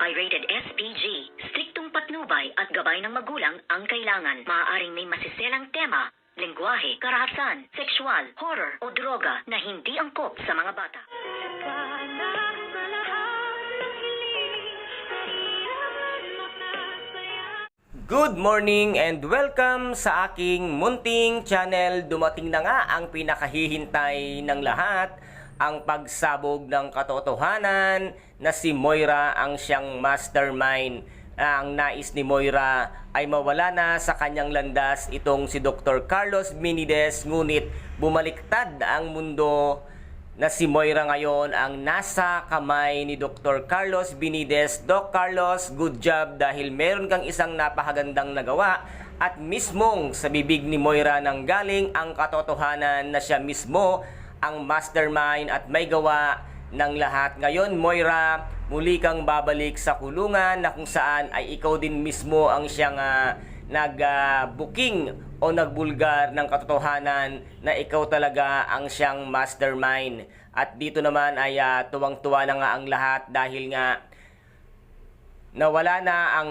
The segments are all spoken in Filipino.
Pirated SPG. Striktong patnubay at gabay ng magulang ang kailangan. Maaaring may masiselang tema, lengguwahe, karahasan, sexual, horror o droga na hindi angkop sa mga bata. Good morning and welcome sa aking munting channel. Dumating na nga ang pinakahihintay ng lahat, ang pagsabog ng katotohanan na si Moira ang siyang mastermind. Ang nais ni Moira ay mawala na sa kanyang landas itong si Dr. Carlos Benitez, ngunit bumaliktad ang mundo na si Moira ngayon ang nasa kamay ni Dr. Carlos Benitez. Doc Carlos, good job dahil meron kang isang napakagandang nagawa at mismong sa bibig ni Moira nang galing ang katotohanan na siya mismo ang mastermind at may gawa ng lahat. Ngayon, Moira, muli kang babalik sa kulungan na kung saan ay ikaw din mismo ang siyang nag-booking o nagbulgar ng katotohanan na ikaw talaga ang siyang mastermind. At dito naman ay tuwang-tuwa na nga ang lahat dahil nga nawala na ang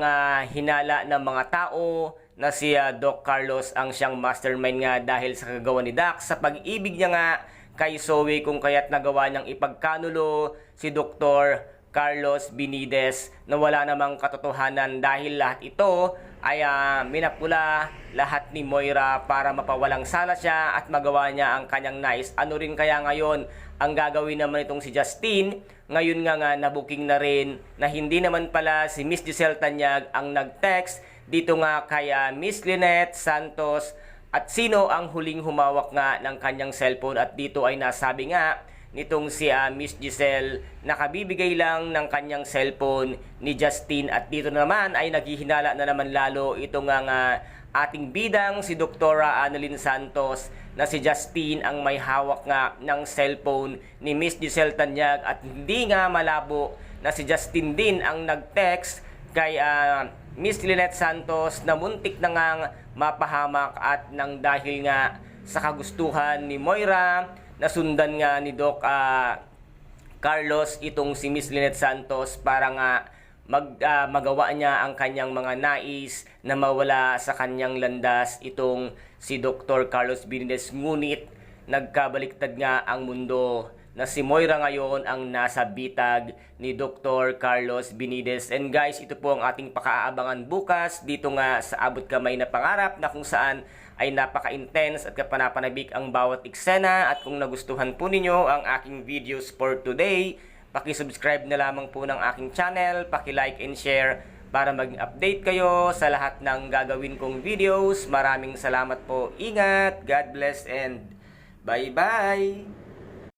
hinala ng mga tao na si Doc Carlos ang siyang mastermind nga dahil sa kagawa ni Doc sa pag-ibig niya nga kay Zoe, kung kaya't nagawa niyang ipagkanulo si Dr. Carlos Benitez na wala namang katotohanan dahil lahat ito ay minapula lahat ni Moira para mapawalang sala siya at magawa niya ang kanyang nais. Ano rin kaya ngayon ang gagawin naman itong si Justine? Ngayon nga nabuking na rin na hindi naman pala si Miss Giselle Tanyag ang nag-text dito nga kay Miss Lynette Santos at sino ang huling humawak nga ng kanyang cellphone. At dito ay nasabi nga nitong si Miss Giselle nakabibigay lang ng kanyang cellphone ni Justine. At dito naman ay naghihinala na naman lalo itong ating bidang si Dr. Annalyn Santos na si Justine ang may hawak nga ng cellphone ni Miss Giselle Tanyag at hindi nga malabo na si Justine din ang nag-text kay Miss Lynette Santos na muntik na ngang mapahamak at nang dahil nga sa kagustuhan ni Moira nasundan nga ni Doc Carlos itong si Miss Lynette Santos para nga magawa niya ang kanyang mga nais na mawala sa kanyang landas itong si Dr. Carlos Benitez. Ngunit nagkabaliktad nga ang mundo na si Moira ngayon ang nasa bitag ni Dr. Carlos Benitez. And guys, ito po ang ating pakaabangan bukas dito nga sa Abot Kamay na Pangarap na kung saan ay napaka-intense at kapanapanabik ang bawat eksena. At kung nagustuhan po ninyo ang aking videos for today, paki-subscribe na lamang po ng aking channel, paki-like and share para maging update kayo sa lahat ng gagawin kong videos. Maraming salamat po. Ingat, God bless and bye-bye!